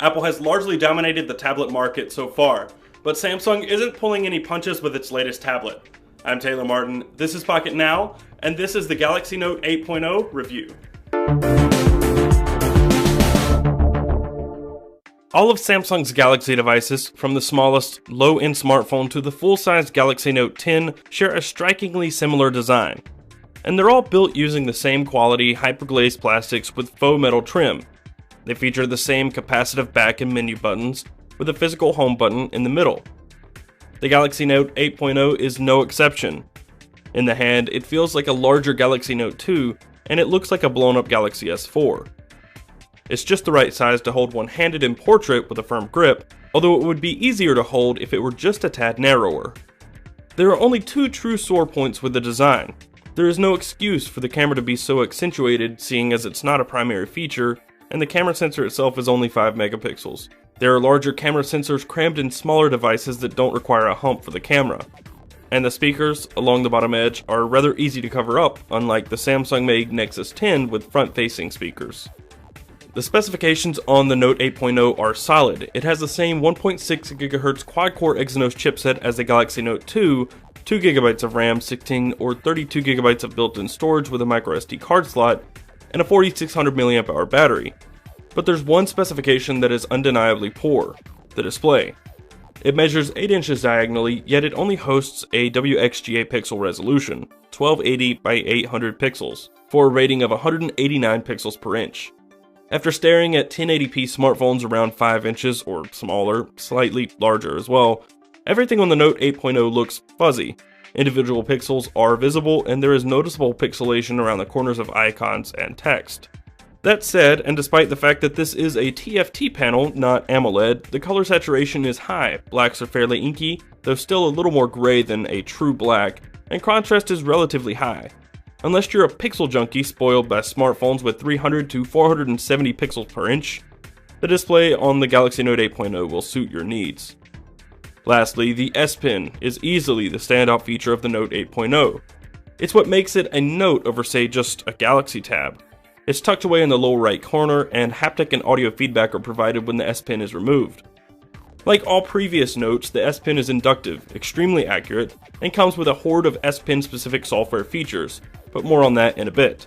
Apple has largely dominated the tablet market so far, but Samsung isn't pulling any punches with its latest tablet. I'm Taylor Martin, this is Pocket Now, and this is the Galaxy Note 8.0 review. All of Samsung's Galaxy devices, from the smallest, low-end smartphone to the full-size Galaxy Note 10, share a strikingly similar design. And they're all built using the same quality, hyperglazed plastics with faux metal trim. They feature the same capacitive back and menu buttons, with a physical home button in the middle. The Galaxy Note 8.0 is no exception. In the hand, it feels like a larger Galaxy Note 2, and it looks like a blown-up Galaxy S4. It's just the right size to hold one-handed in portrait with a firm grip, although it would be easier to hold if it were just a tad narrower. There are only two true sore points with the design. There is no excuse for the camera to be so accentuated, seeing as it's not a primary feature, and the camera sensor itself is only 5 megapixels. There are larger camera sensors crammed in smaller devices that don't require a hump for the camera. And the speakers, along the bottom edge, are rather easy to cover up, unlike the Samsung-made Nexus 10 with front-facing speakers. The specifications on the Note 8.0 are solid. It has the same 1.6 GHz quad-core Exynos chipset as the Galaxy Note 2, 2GB of RAM, 16 or 32GB of built-in storage with a microSD card slot, and a 4600 mAh battery. But there's one specification that is undeniably poor: the display. It measures 8 inches diagonally, yet it only hosts a WXGA pixel resolution, 1280 by 800 pixels, for a rating of 189 pixels per inch. After staring at 1080p smartphones around 5 inches or smaller, slightly larger as well, everything on the Note 8.0 looks fuzzy. Individual pixels are visible, and there is noticeable pixelation around the corners of icons and text. That said, and despite the fact that this is a TFT panel, not AMOLED, the color saturation is high. Blacks are fairly inky, though still a little more gray than a true black, and contrast is relatively high. Unless you're a pixel junkie spoiled by smartphones with 300 to 470 pixels per inch, the display on the Galaxy Note 8.0 will suit your needs. Lastly, the S Pen is easily the standout feature of the Note 8.0. It's what makes it a Note over, say, just a Galaxy Tab. It's tucked away in the lower right corner, and haptic and audio feedback are provided when the S Pen is removed. Like all previous Notes, the S Pen is inductive, extremely accurate, and comes with a horde of S Pen specific software features, but more on that in a bit.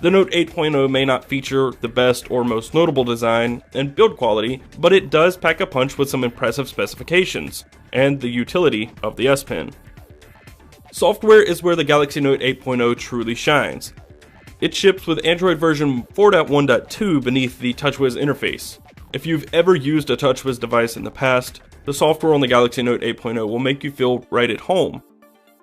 The Note 8.0 may not feature the best or most notable design and build quality, but it does pack a punch with some impressive specifications, and the utility of the S Pen. Software is where the Galaxy Note 8.0 truly shines. It ships with Android version 4.1.2 beneath the TouchWiz interface. If you've ever used a TouchWiz device in the past, the software on the Galaxy Note 8.0 will make you feel right at home.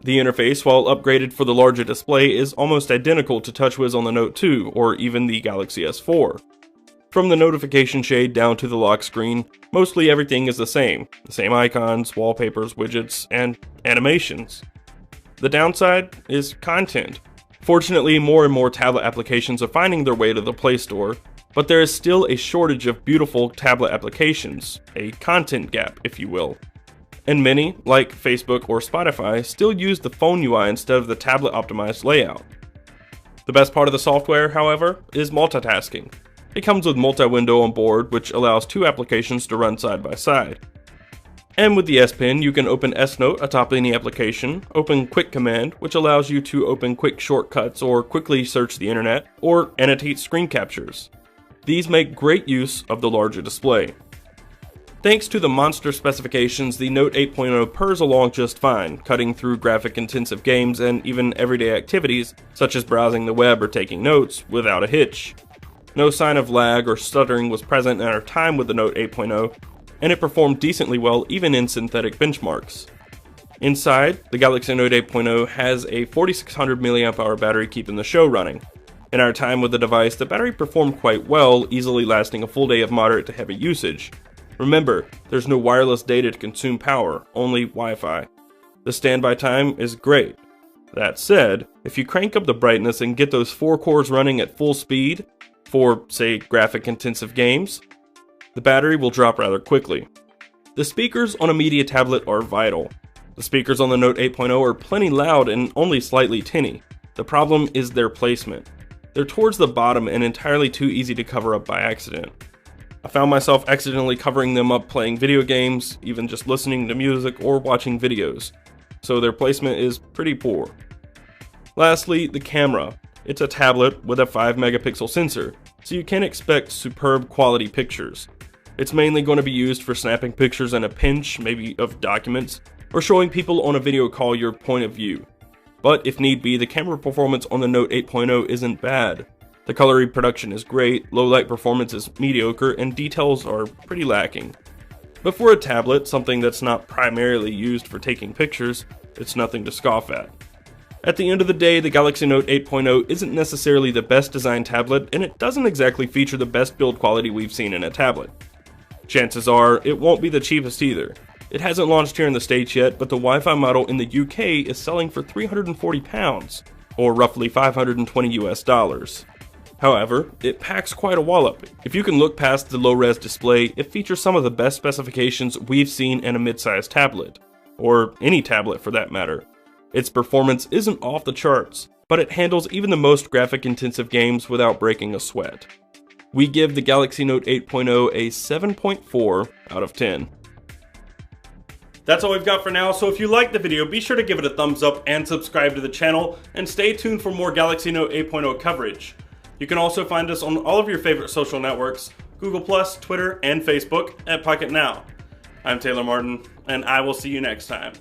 The interface, while upgraded for the larger display, is almost identical to TouchWiz on the Note 2 or even the Galaxy S4. From the notification shade down to the lock screen, mostly everything is the same icons, wallpapers, widgets, and animations. The downside is content. Fortunately, more and more tablet applications are finding their way to the Play Store, but there is still a shortage of beautiful tablet applications, a content gap, if you will. And many, like Facebook or Spotify, still use the phone UI instead of the tablet-optimized layout. The best part of the software, however, is multitasking. It comes with multi-window on board, which allows 2 applications to run side by side. And with the S Pen, you can open S Note atop any application, open Quick Command, which allows you to open quick shortcuts or quickly search the internet, or annotate screen captures. These make great use of the larger display. Thanks to the monster specifications, the Note 8.0 purrs along just fine, cutting through graphic-intensive games and even everyday activities, such as browsing the web or taking notes, without a hitch. No sign of lag or stuttering was present in our time with the Note 8.0, and it performed decently well even in synthetic benchmarks. Inside, the Galaxy Note 8.0 has a 4600 mAh battery keeping the show running. In our time with the device, the battery performed quite well, easily lasting a full day of moderate to heavy usage. Remember, there's no wireless data to consume power, only Wi-Fi. The standby time is great. That said, if you crank up the brightness and get those 4 cores running at full speed, for, say, graphic-intensive games, the battery will drop rather quickly. The speakers on a media tablet are vital. The speakers on the Note 8.0 are plenty loud and only slightly tinny. The problem is their placement. They're towards the bottom and entirely too easy to cover up by accident. I found myself accidentally covering them up playing video games, even just listening to music or watching videos, so their placement is pretty poor. Lastly, the camera. It's a tablet with a 5 megapixel sensor, so you can expect superb quality pictures. It's mainly going to be used for snapping pictures in a pinch, maybe of documents, or showing people on a video call your point of view. But if need be, the camera performance on the Note 8.0 isn't bad. The color reproduction is great, low light performance is mediocre, and details are pretty lacking. But for a tablet, something that's not primarily used for taking pictures, it's nothing to scoff at. At the end of the day, the Galaxy Note 8.0 isn't necessarily the best designed tablet, and it doesn't exactly feature the best build quality we've seen in a tablet. Chances are, it won't be the cheapest either. It hasn't launched here in the States yet, but the Wi-Fi model in the UK is selling for £340, or roughly $520 US. However, it packs quite a wallop. If you can look past the low-res display, it features some of the best specifications we've seen in a mid-sized tablet, or any tablet for that matter. Its performance isn't off the charts, but it handles even the most graphic-intensive games without breaking a sweat. We give the Galaxy Note 8.0 a 7.4 out of 10. That's all we've got for now, so if you liked the video, be sure to give it a thumbs up and subscribe to the channel, and stay tuned for more Galaxy Note 8.0 coverage. You can also find us on all of your favorite social networks, Google+, Twitter, and Facebook at Pocket Now. I'm Taylor Martin, and I will see you next time.